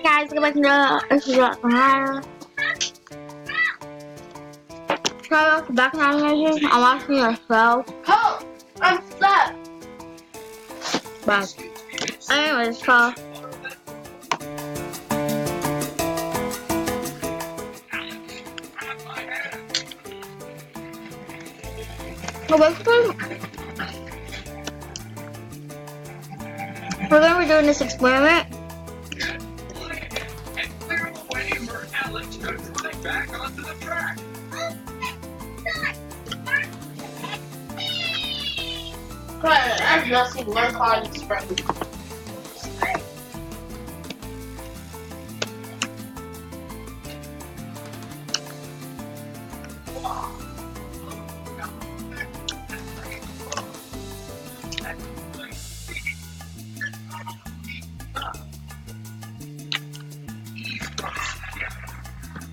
guys, welcome back to this is Ryan. So background music. I'm watching a show. Oh, I'm stuck. But anyways, so we're gonna be doing this experiment. Back onto the track. I've not seen one car that's broken.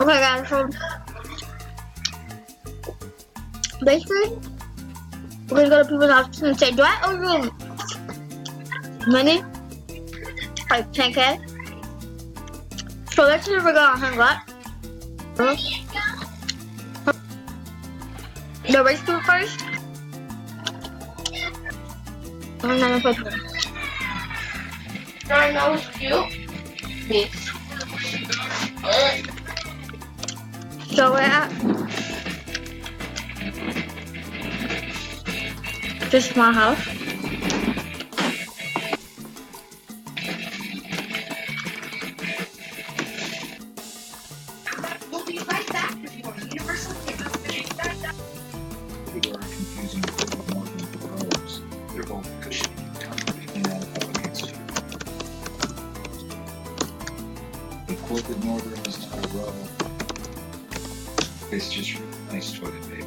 Okay guys, so basically we're gonna go to people's houses and say, do I owe you money? Like 10K? So let's see if we're gonna hang up. The race group first. And then put I know it's cute. Me. so we're at this is my house. We'll be right back with more Universal Kids. People are confusing the Morgan Burroughs. They're both cushiony, comfortable, and against you. The corporate Northern is not a row. It's just really nice toilet paper.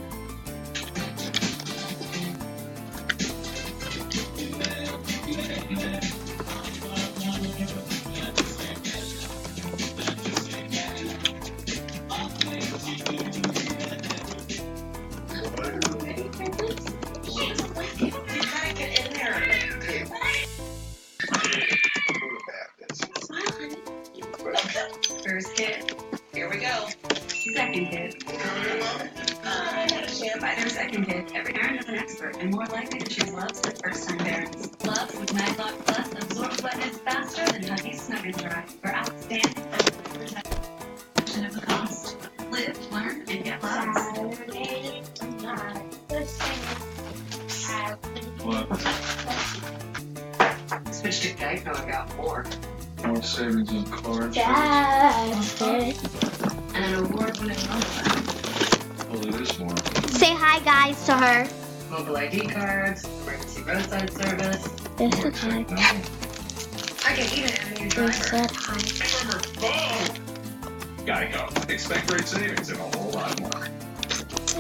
First hit, here we go. Second hit. By their second hit, every parent is an expert and more likely to choose Luvs than first-time parents. Luvs with Maglock Plus absorbs wetness faster than Huggies Snug and Dry for outstanding protection of the cost. Live, learn, and get Luvs. Switch to Geico and got more. More savings on car insurance. And an award-winning home plan. Well, it is more. Say hi guys to her. Mobile ID cards, emergency roadside service. This is hi. I can even have a new They driver. said hi. Geico. Expect great savings and a whole lot more.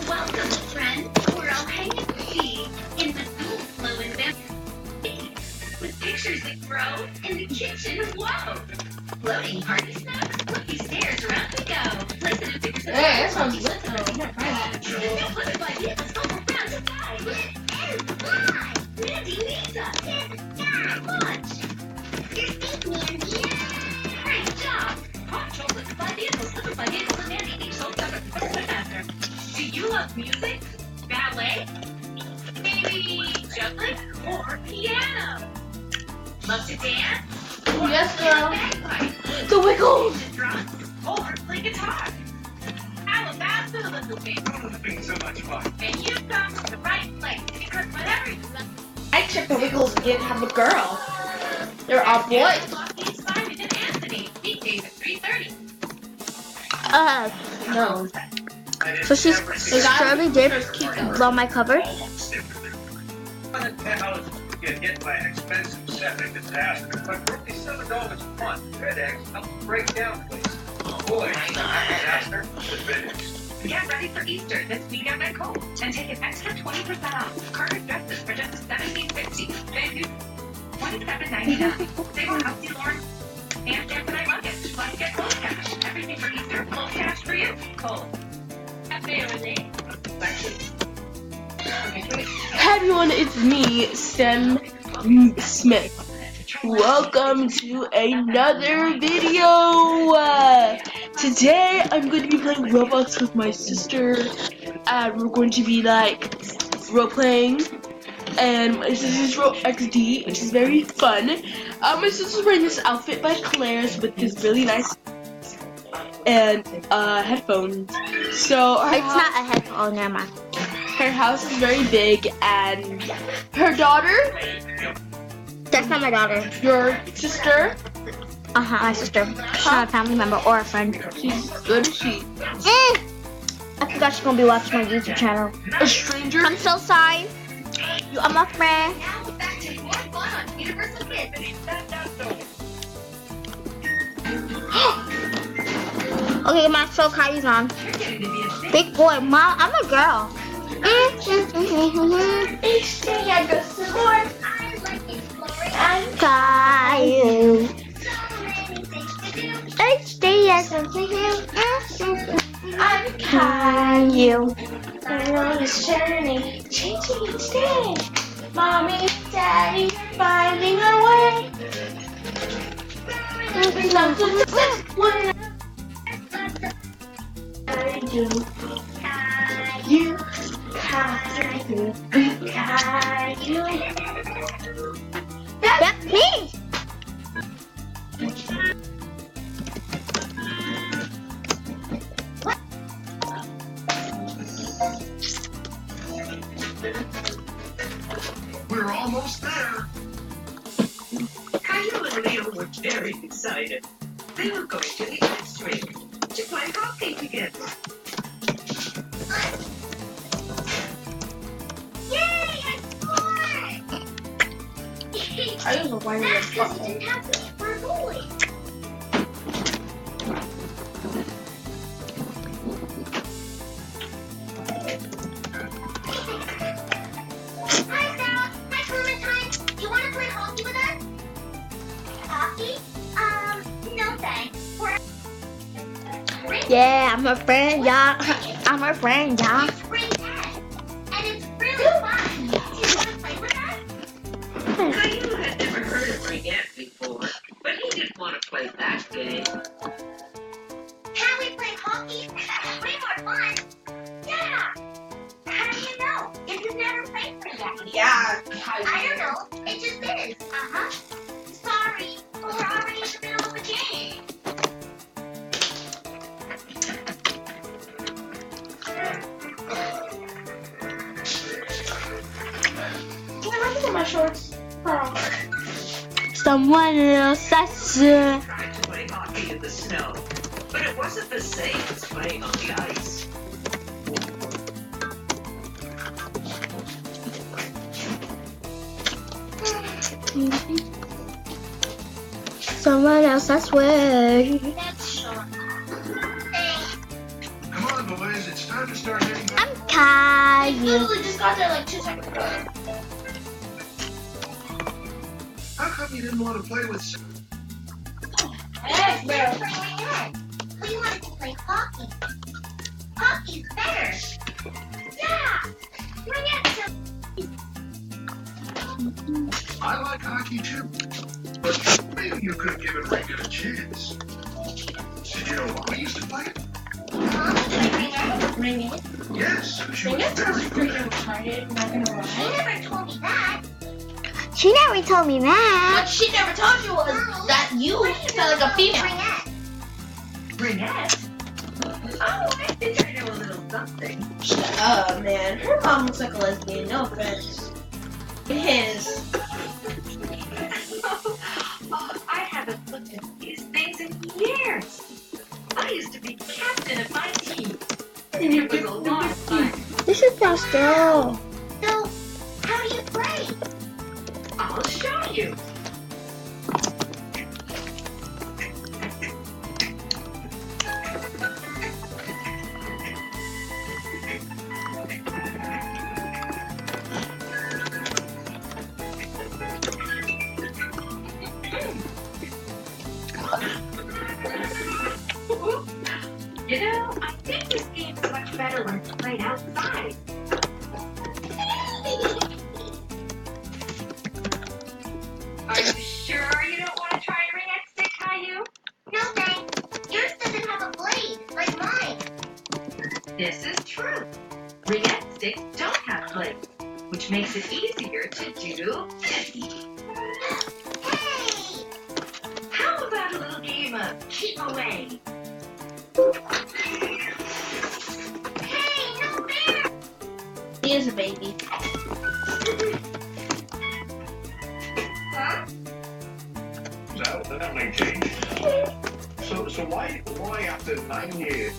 Welcome, friend. We're all hanging tea in the cool flow event with pictures that grow in the kitchen. Whoa! Floating party snacks, flippy stairs, around we go. Listen to pictures of Hey, that sounds lit though. no butterfly vehicles go around the sky and fly. Mandy needs us. Yeah, watch. You're safe, Mandy. Great job. Control butterfly vehicles, butterfly vehicles, and Mandy each sold separate faster. Do you love music, ballet, maybe juggling, or piano? Love to dance? Yes, Play a girl. bagpipe? The Wiggles. The drums? Or play guitar? Alabama will be. It's been so much fun. And you've come to the right place because whatever you love, I checked the Wiggles and didn't have a girl. They're all boys. Lockheed, Simon, and Anthony. Weekdays at 3:30. No. So she's surely did blow my cover. Get hit by an expensive septic disaster, but $57 a month. FedEx helps break down places. Boy, disaster is finished. Get ready for Easter this weekend at Kohl's and take an extra 20% off. Carter dresses for just $17.50. Bamboo, $27.99. They will help you, Lauren. And Samsonite luggage. Plus get Kohl's cash. Everything for Easter, Kohl's cash for you. Kohl's. Happy holiday. Hi everyone, it's me, Stem Smith. Welcome to another video. Today I'm going to be playing Roblox with my sister, and we're going to be like role playing. And my sister's Role XD, which is very fun. My sister's wearing this outfit by Claire's with this really nice and headphones. So It's not a headphone, never mind. her house is very big, and her daughter, That's not my daughter. your sister, My sister. She's not a family member or a friend. she's good. She I forgot she's gonna be watching my YouTube channel. a stranger. I'm so sorry. You are my friend. Now back to more fun on Universal Kids. Okay, my show Kylie's on. You're getting to be a big Big boy, mom, I'm a girl. Each day I go some more. I like exploring. I'm Caillou. So many things to do. HDS. I'm Caillou. on this journey, changing each day. Mommy, Daddy, finding a way. Love to what I do. You, That's me. We're almost there. Caillou and Leo were very excited. They were going to the ice rink to play hockey together. Yay, I scored! I was a whiny That's because you didn't have to for a goalie. Hi, Sarah. Hi, Clementine. You want to play hockey with us? Hockey? No thanks. Yeah, I'm a friend, y'all. I'm a friend, y'all. It's spring ed, and it's really fun. Do you want to play with us? Caillou had never heard of Ringette before, but he didn't want to play that game. Can we play hockey? Way more fun. Yeah. How do you know? If you've never played for yet. Yeah. I don't know. It just is. Uh-huh. Sorry. We're already in the middle of a game. Can I look at my shorts? Someone else, that's Tried to play hockey in the snow, but it wasn't the same as playing on the ice. someone else, I swear. That's short. Come on, boys. It's time to start heading back. I'm Caillou. just got there like 2 seconds ago. How come you didn't want to play with... Yes, we're playing it. We wanted to play hockey. Hockey's better. Yeah. Bring it to I like hockey too. But maybe you could give it Reagan a chance. Did you know Mommy used to play it? Bring it. Yes, she was very good at it. retarded, not gonna lie. She never told me that. She never told me What that. she never told you was that you sound like a female. Ringette? Oh, I think I know a little something. Shut up, man. Her mom looks like a lesbian. No offense. His. Oh, I haven't looked at these things in years. I used to be captain of my team. And it was a lot of fun. This is Pastel. So, how do you play? I'll show you. You know, I think this game's much better when it's played outside. Are you sure This is true. Ring-X sticks don't have blades, which makes it easier to do this. Hey! How about a little game of keep away? Hey, no fair! He is a baby. Huh? That may change. So why after 9 years?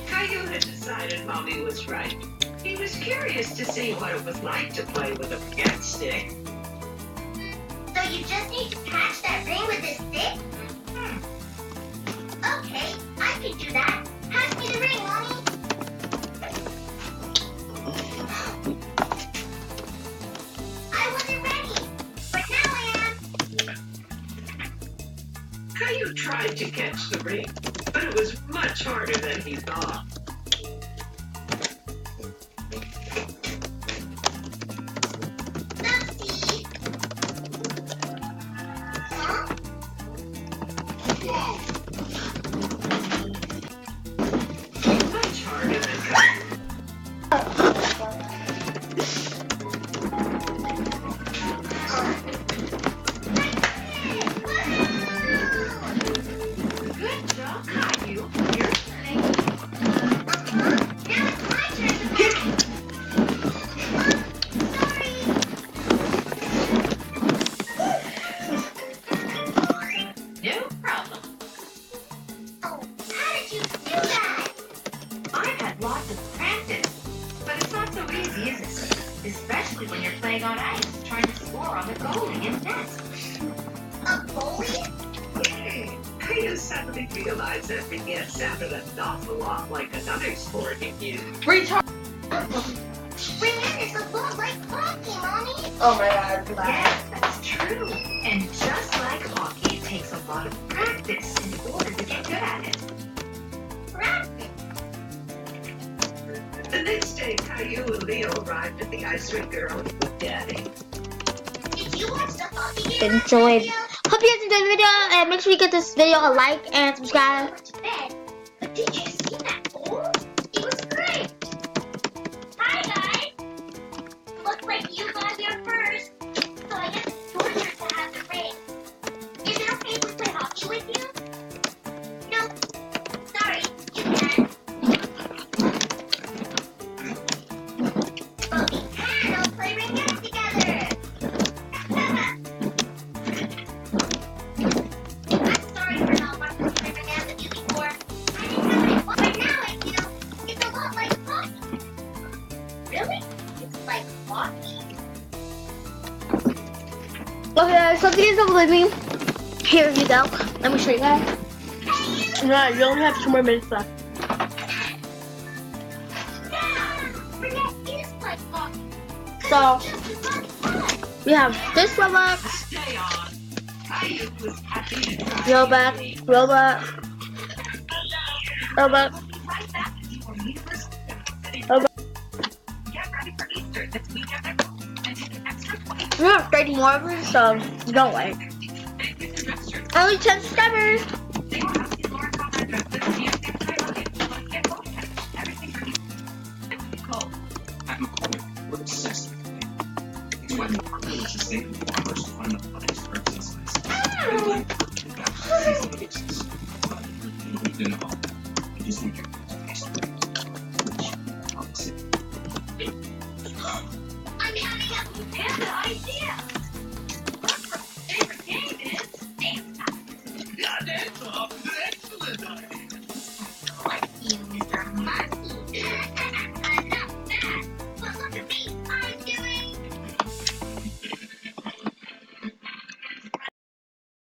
Caillou had decided Mommy was right. He was curious to see what it was like to play with a cat stick. So you just need to catch that ring with this stick? Okay, I can do that. Pass me the ring, Mommy. I wasn't ready, but now I am. Caillou tried to catch the ring, but it was much harder than he thought. Oopsie. Huh? Much harder than Caillou. Good job, Caillou. You're turning. Now it's my turn to pass. Sorry. No problem. Oh, how did you do that? I've had lots of practice, but it's not so easy, is it? Especially when you're playing on ice, trying to score on the goalie in net. A goalie? Caillou suddenly realized that ring-X sounded an awful lot like another sport he knew. Retard. Ring-X is a lot like hockey, Mommy. Oh my god. Yes, that's true. And just like hockey, it takes a lot of practice in order to get good at it. Practice. The next day, Caillou and Leo arrived at the ice rink early with Daddy. Did you watch the hockey game? Enjoyed. Hope you guys enjoyed the video, and make sure you give this video a like and subscribe. Went to bed. But did you see that goal? It was great. Hi, guys. Looks like you got here first. So I guess it's your turn to have the ring. Is it okay if we play hockey with you? No. Sorry, you can. But we can all play ring-X together. I'm sorry for not wanting to play ring-X with you before. I didn't know it, but now I do. It's a lot like hockey. Really? It's like hockey? Okay, so if you guys don't believe me, here you go. Let me show you guys. Hey, you! No, you only have 2 more minutes left. Yeah! Ring-X is like hockey. So, Just as much fun. we have this Roblox, Stay on. Caillou was happy to try. Robot, Robot, Robot, Right back to you when we first Robot. get ready for Easter this weekend and take an extra 20 We have 30 more of them, so don't wait. Only 10 subscribers. They will have to learn how to dress this music and get home. Everything for you. Cool. I'm we're obsessed with it. It's why the privilege is saving farmers to find the finest herbs and spices. But you don't need all that. You just need your taste for it. Which, opposite. I'm having a Panda idea.